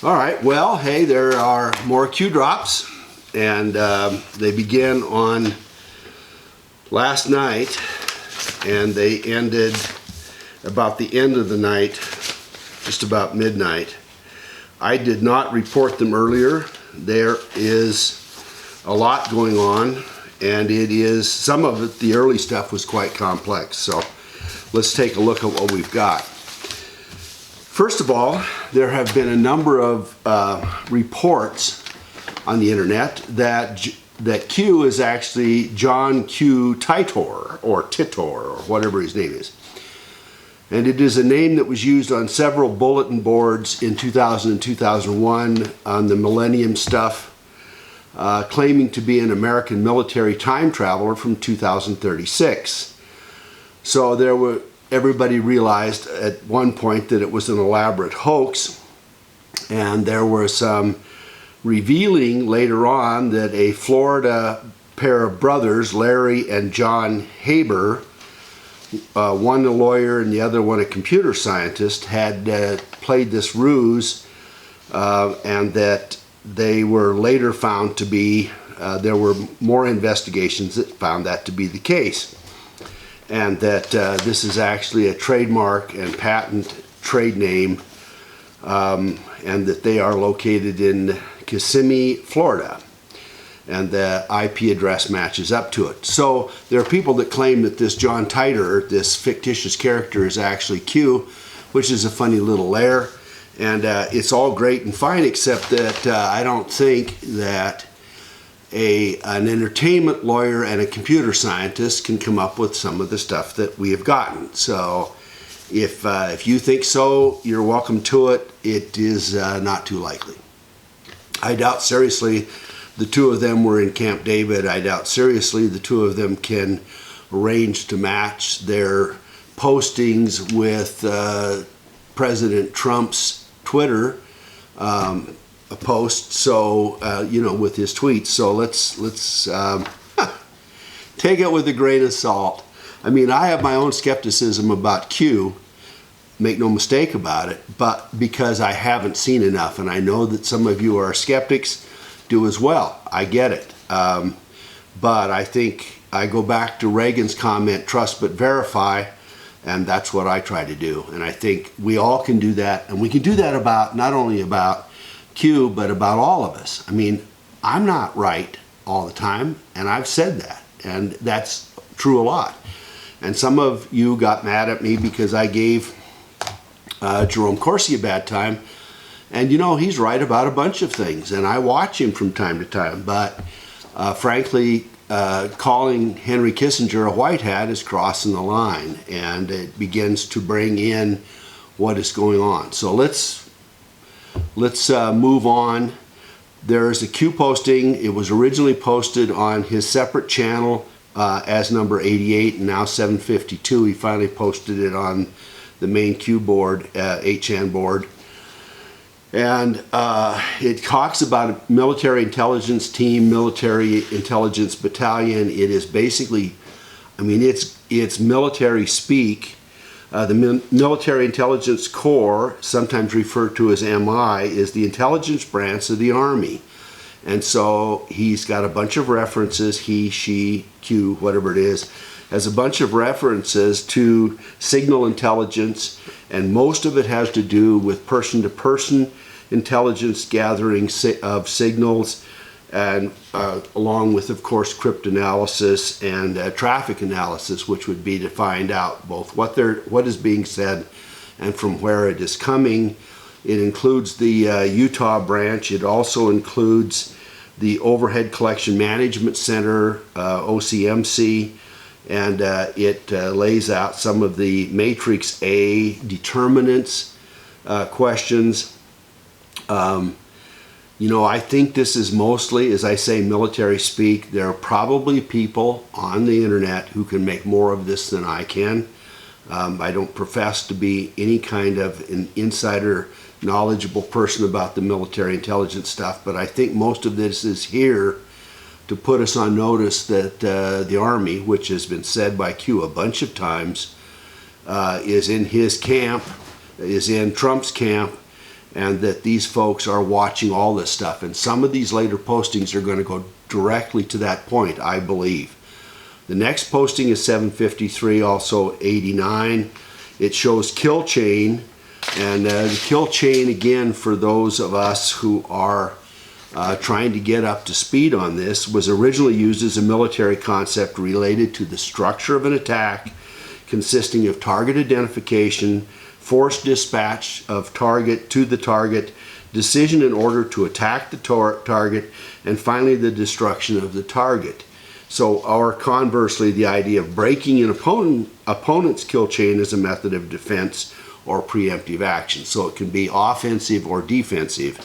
All right, well, hey, there are more Q drops, and they began on last night, and they ended about the end of the night, just about midnight. I did not report them earlier. There is a lot going on, and it is, some of it, the early stuff was quite complex. So let's take a look at what we've got. First of all, there have been a number of reports on the internet that Q is actually John Q. Titor, or whatever his name is. And it is a name that was used on several bulletin boards in 2000 and 2001 on the Millennium stuff, claiming to be an American military time traveler from 2036. So everybody realized at one point that it was an elaborate hoax, and there were some revealing later on that a Florida pair of brothers, Larry and John Haber, one a lawyer and the other one a computer scientist, had played this ruse, and that they were later found to be, there were more investigations that found that to be the case. And that this is actually a trademark and patent trade name, and that they are located in Kissimmee, Florida, and the IP address matches up to it. So there are people that claim that this John Titor, this fictitious character, is actually Q, which is a funny little lair, and it's all great and fine, except that I don't think that an entertainment lawyer and a computer scientist can come up with some of the stuff that we have gotten. So if you think so, you're welcome to it. It is not too likely. I doubt seriously the two of them were in Camp David. I doubt seriously the two of them can arrange to match their postings with President Trump's Twitter a post, so you know, with his tweets. So let's take it with a grain of salt. I mean, I have my own skepticism about Q, make no mistake about it, but because I haven't seen enough, and I know that some of you are skeptics, do as well. I get it, but I think I go back to Reagan's comment, trust but verify, and that's what I try to do. And I think we all can do that, and we can do that about, not only about Q, but about all of us. I mean, I'm not right all the time, and I've said that, and that's true a lot. And some of you got mad at me because I gave Jerome Corsi a bad time, and you know, he's right about a bunch of things, and I watch him from time to time, but frankly, calling Henry Kissinger a white hat is crossing the line, and it begins to bring in what is going on. So let's move on. There is a Q posting. It was originally posted on his separate channel as number 88, and now 752. He finally posted it on the main Q board, HN board. And it talks about a military intelligence team, military intelligence battalion. It is basically, I mean, it's military speak. The Military Intelligence Corps, sometimes referred to as MI, is the intelligence branch of the Army. And so he's got a bunch of references, he, she, Q, whatever it is, has a bunch of references to signal intelligence, and most of it has to do with person-to-person intelligence gathering of signals, and along with, of course, cryptanalysis and traffic analysis, which would be to find out both what is being said and from where it is coming. It includes the Utah branch. It also includes the Overhead Collection Management Center, OCMC, and it lays out some of the Matrix A determinants questions. You know, I think this is mostly, as I say, military speak. There are probably people on the internet who can make more of this than I can. I don't profess to be any kind of an insider knowledgeable person about the military intelligence stuff, but I think most of this is here to put us on notice that the Army, which has been said by Q a bunch of times, is in his camp, is in Trump's camp, and that these folks are watching all this stuff. And some of these later postings are going to go directly to that point, I believe. The next posting is 753, also 89. It shows kill chain, and the kill chain, again, for those of us who are trying to get up to speed on this, was originally used as a military concept related to the structure of an attack consisting of target identification, forced dispatch of target to the target, decision in order to attack the target, and finally the destruction of the target. So, or conversely, the idea of breaking an opponent's kill chain as a method of defense or preemptive action. So it can be offensive or defensive.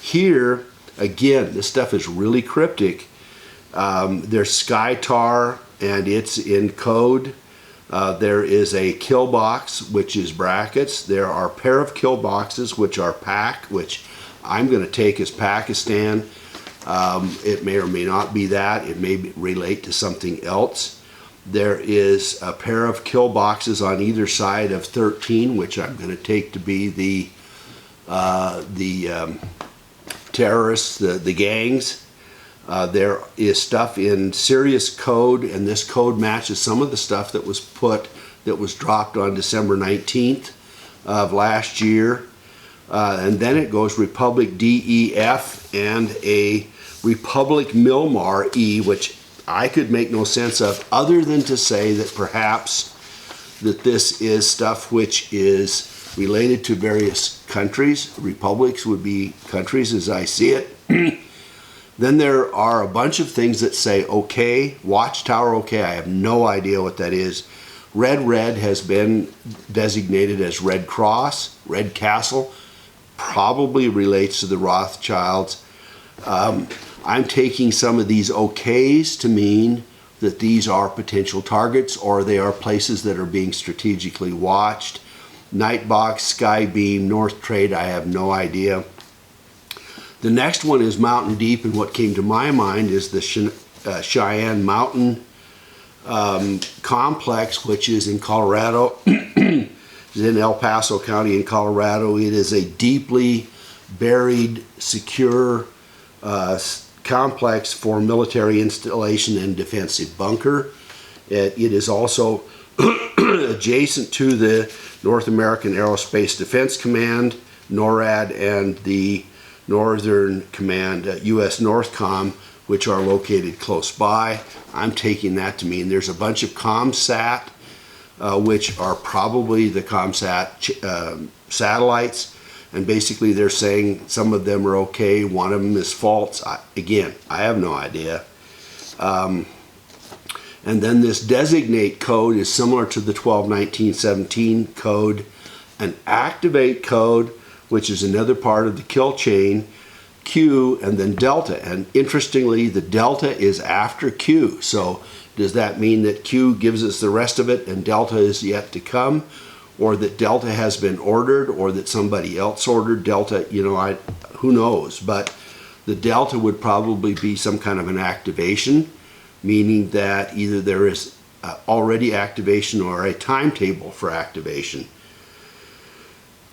Here, again, this stuff is really cryptic. There's SkyTAR, and it's in code. There is a kill box, which is brackets. There are a pair of kill boxes, which are PAC, which I'm going to take as Pakistan. It may or may not be that. It may relate to something else. There is a pair of kill boxes on either side of 13, which I'm going to take to be the terrorists, the gangs. There is stuff in serious code, and this code matches some of the stuff that was dropped on December 19th of last year. And then it goes Republic DEF and a Republic Milmar E, which I could make no sense of, other than to say that perhaps that this is stuff which is related to various countries. Republics would be countries as I see it. Then there are a bunch of things that say OK, Watchtower OK. I have no idea what that is. Red has been designated as Red Cross. Red Castle probably relates to the Rothschilds. I'm taking some of these OKs to mean that these are potential targets, or they are places that are being strategically watched. Nightbox, Skybeam, North Trade, I have no idea. The next one is Mountain Deep, and what came to my mind is the Cheyenne Mountain complex, which is in Colorado. It's in El Paso County in Colorado. It is a deeply buried, secure complex for military installation and defensive bunker. It is also adjacent to the North American Aerospace Defense Command, NORAD, and the Northern Command, U.S. Northcom, which are located close by. I'm taking that to mean there's a bunch of ComSat, which are probably the ComSat satellites, and basically they're saying some of them are okay, one of them is false. Again, I have no idea. And then this designate code is similar to the 12-19-17 code. An activate code, which is another part of the kill chain, Q, and then delta. And interestingly, the delta is after Q. So does that mean that Q gives us the rest of it and delta is yet to come? Or that delta has been ordered, or that somebody else ordered delta? You know, who knows? But the delta would probably be some kind of an activation, meaning that either there is already activation or a timetable for activation.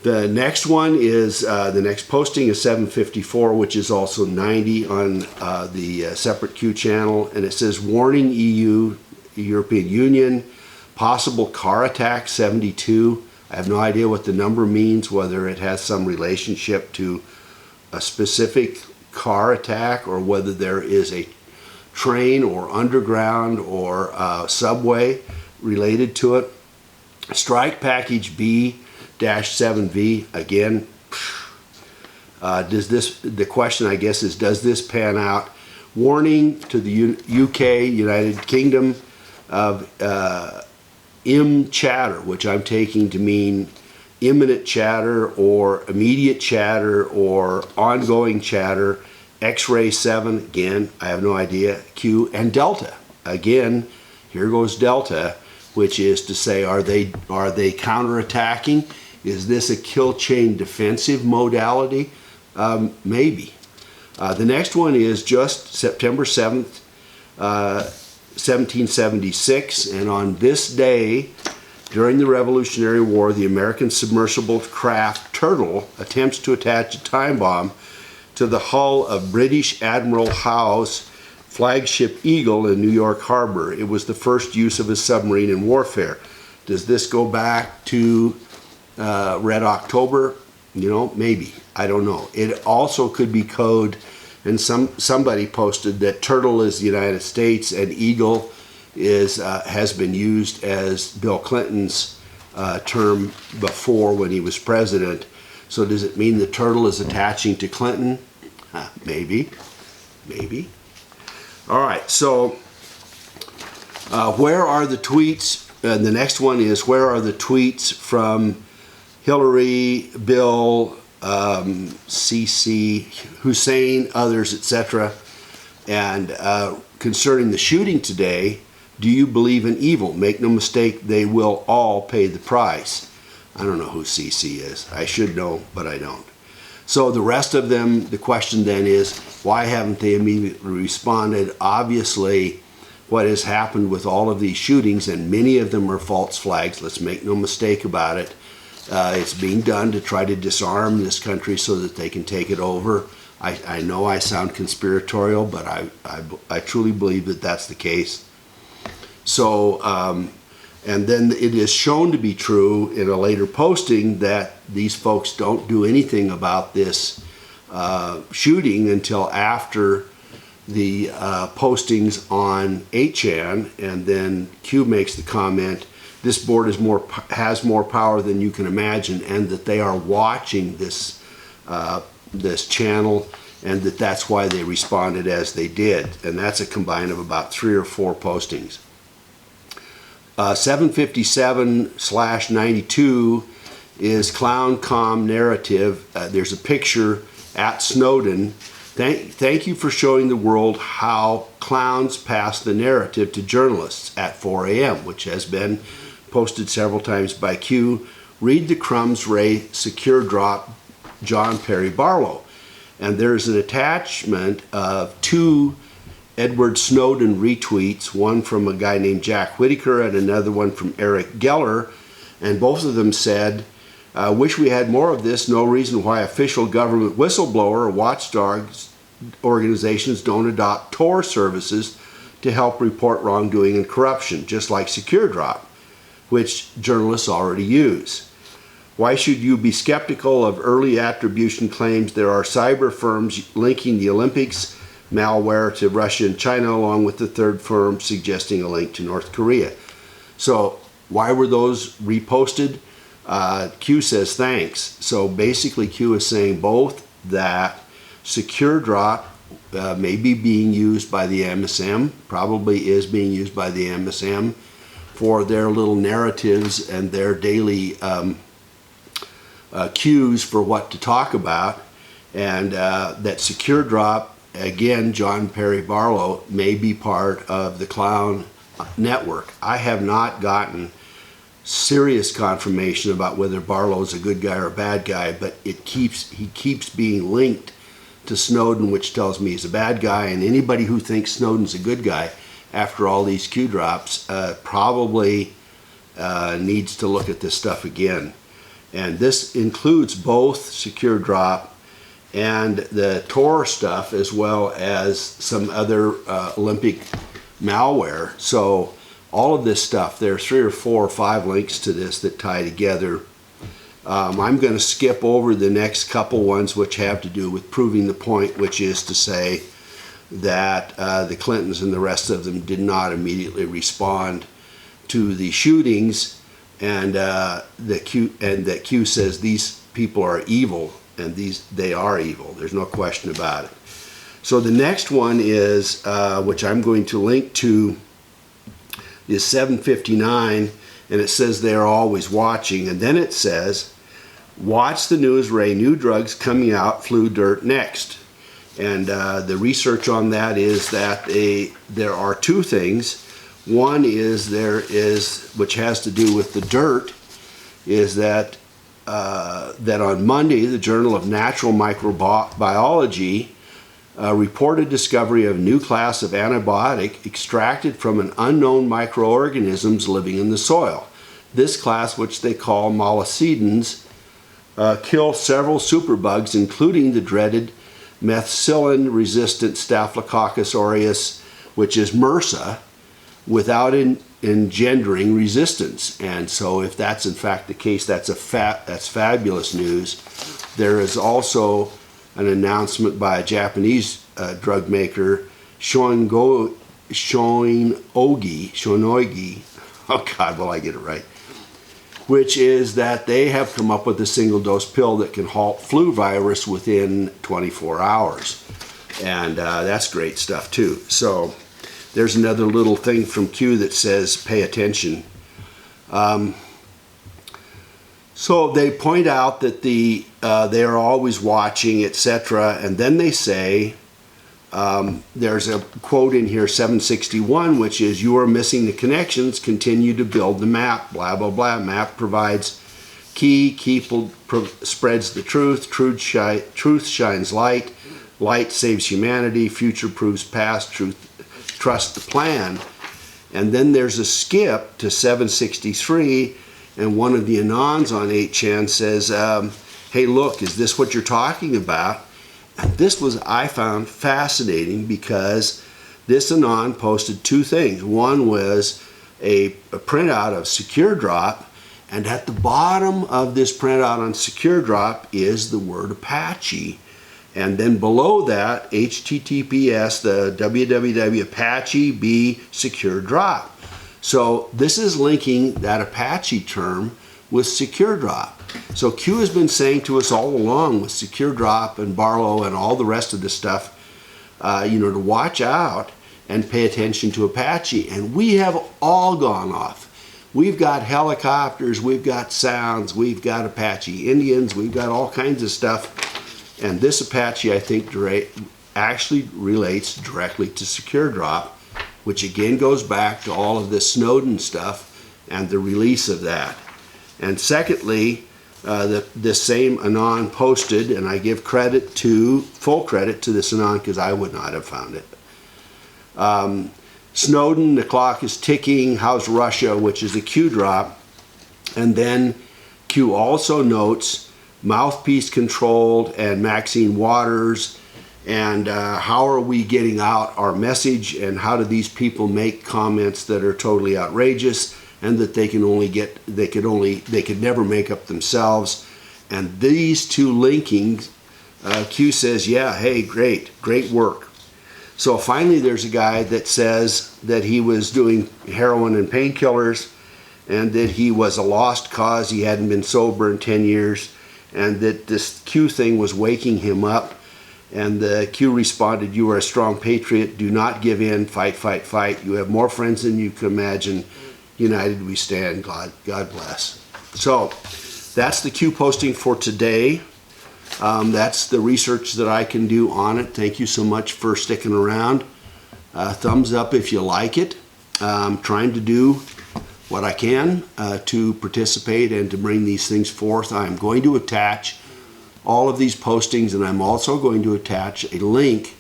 The next one is, the next posting is 754, which is also 90 on the separate Q channel, and it says, warning EU, European Union, possible car attack 72. I have no idea what the number means, whether it has some relationship to a specific car attack or whether there is a train or underground or subway related to it. Strike package B-7V, again, the question I guess is, does this pan out? Warning to the UK, United Kingdom, of chatter, which I'm taking to mean imminent chatter or immediate chatter or ongoing chatter. X-ray 7, again, I have no idea. Q, and delta. Again, here goes delta, which is to say, are they counterattacking? Is this a kill chain defensive modality? Maybe. The next one is just September 7th, 1776, and on this day, During the Revolutionary War, the American submersible craft Turtle attempts to attach a time bomb to the hull of British Admiral Howe's flagship Eagle in New York Harbor. It was the first use of a submarine in warfare. Does this go back to Red October? You know, maybe. I don't know. It also could be code, and somebody posted that Turtle is the United States and Eagle is has been used as Bill Clinton's term before when he was president. So does it mean the Turtle is attaching to Clinton? Maybe. Maybe. All right, so where are the tweets? And the next one is, where are the tweets from Hillary, Bill, CC, Hussein, others, etc. And concerning the shooting today, do you believe in evil? Make no mistake, they will all pay the price. I don't know who CC is. I should know, but I don't. So the rest of them, the question then is, why haven't they immediately responded? Obviously, what has happened with all of these shootings, and many of them are false flags, let's make no mistake about it. It's being done to try to disarm this country so that they can take it over. I know I sound conspiratorial, but I truly believe that that's the case. So, and then it is shown to be true in a later posting that these folks don't do anything about this shooting until after the postings on 8chan, and then Q makes the comment, this board has more power than you can imagine, and that they are watching this this channel, and that's why they responded as they did. And that's a combine of about 3 or 4 postings. 757/92 is Clown Com Narrative. There's a picture at Snowden. Thank you for showing the world how clowns pass the narrative to journalists at 4 a.m., which has been posted several times by Q. Read the Crumbs Ray SecureDrop John Perry Barlow. And there's an attachment of 2 Edward Snowden retweets, one from a guy named Jack Whitaker and another one from Eric Geller, and both of them said, wish we had more of this. No reason why official government whistleblower or watchdogs organizations don't adopt Tor services to help report wrongdoing and corruption, just like SecureDrop, which journalists already use. Why should you be skeptical of early attribution claims? There are cyber firms linking the Olympics malware to Russia and China, along with the third firm suggesting a link to North Korea. So why were those reposted? Q says thanks. So basically Q is saying both that SecureDrop may be being used by the MSM, probably is being used by the MSM for their little narratives and their daily cues for what to talk about, and that SecureDrop, again, John Perry Barlow, may be part of the clown network. I have not gotten serious confirmation about whether Barlow is a good guy or a bad guy, but he keeps being linked to Snowden, which tells me he's a bad guy, and anybody who thinks Snowden's a good guy after all these Q drops probably needs to look at this stuff again. And this includes both SecureDrop and the Tor stuff, as well as some other Olympic malware. So all of this stuff, there are 3 or 4 or 5 links to this that tie together. I'm going to skip over the next couple ones which have to do with proving the point, which is to say that the Clintons and the rest of them did not immediately respond to the shootings, and that Q says these people are evil, and they are evil. There's no question about it. So the next one is, which I'm going to link to, is 759, and it says they are always watching, and then it says, watch the news, Ray, new drugs coming out, flu, dirt, next. And the research on that is that there are 2 things. One is which has to do with the dirt, is that on Monday, the Journal of Natural Microbiology reported discovery of a new class of antibiotic extracted from an unknown microorganisms living in the soil. This class, which they call mollisedins, kill several superbugs, including the dreaded methicillin-resistant Staphylococcus aureus, which is MRSA, without engendering resistance. And so if that's in fact the case, that's fabulous news. There is also an announcement by a Japanese drug maker, Shoinogi, oh God, will I get it right, which is that they have come up with a single dose pill that can halt flu virus within 24 hours. And that's great stuff too. So there's another little thing from Q that says pay attention. So they point out that they are always watching, etc. And then they say, there's a quote in here, 761, which is, you are missing the connections, continue to build the map, blah, blah, blah. Map provides key spreads the truth, truth shines light, light saves humanity, future proves past, truth trust the plan. And then there's a skip to 763, and one of the Anons on 8chan says, hey, look, is this what you're talking about? And this was, I found, fascinating, because this Anon posted two things. One was a printout of SecureDrop, and at the bottom of this printout on SecureDrop is the word Apache. And then below that, HTTPS, the www Apache B SecureDrop. So this is linking that Apache term with SecureDrop. So Q has been saying to us all along with SecureDrop and Barlow and all the rest of this stuff, to watch out and pay attention to Apache. And we have all gone off. We've got helicopters, we've got sounds, we've got Apache Indians, we've got all kinds of stuff. And this Apache, I think, actually relates directly to SecureDrop, which again goes back to all of this Snowden stuff and the release of that. And secondly, this same Anon posted, and I give full credit to this Anon, because I would not have found it. Snowden, the clock is ticking, how's Russia, which is a Q drop. And then Q also notes mouthpiece controlled and Maxine Waters, and how are we getting out our message, and how do these people make comments that are totally outrageous and that they could never make up themselves. And these two linkings, Q says, yeah, hey, great work. So finally there's a guy that says that he was doing heroin and painkillers, and that he was a lost cause, he hadn't been sober in 10 years, and that this Q thing was waking him up. And the Q responded, you are a strong patriot, do not give in, fight, fight, fight. You have more friends than you can imagine. United we stand, God bless. So that's the Q posting for today. That's the research that I can do on it. Thank you so much for sticking around. Thumbs up if you like it. I'm trying to do what I can to participate and to bring these things forth. I'm going to attach all of these postings, and I'm also going to attach a link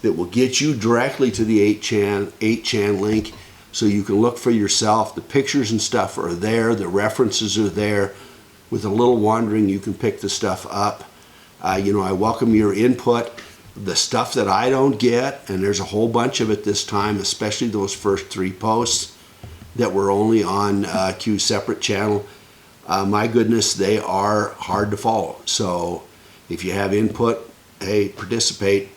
that will get you directly to the 8chan link, so you can look for yourself. The pictures and stuff are there, the references are there. With a little wandering, you can pick the stuff up. I welcome your input. The stuff that I don't get, and there's a whole bunch of it this time, especially those first 3 posts that were only on Q's separate channel. My goodness, they are hard to follow. So if you have input, hey, participate.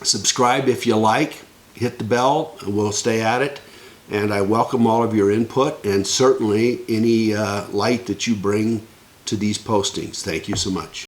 Subscribe if you like. Hit the bell, and we'll stay at it. And I welcome all of your input, and certainly any light that you bring to these postings. Thank you so much.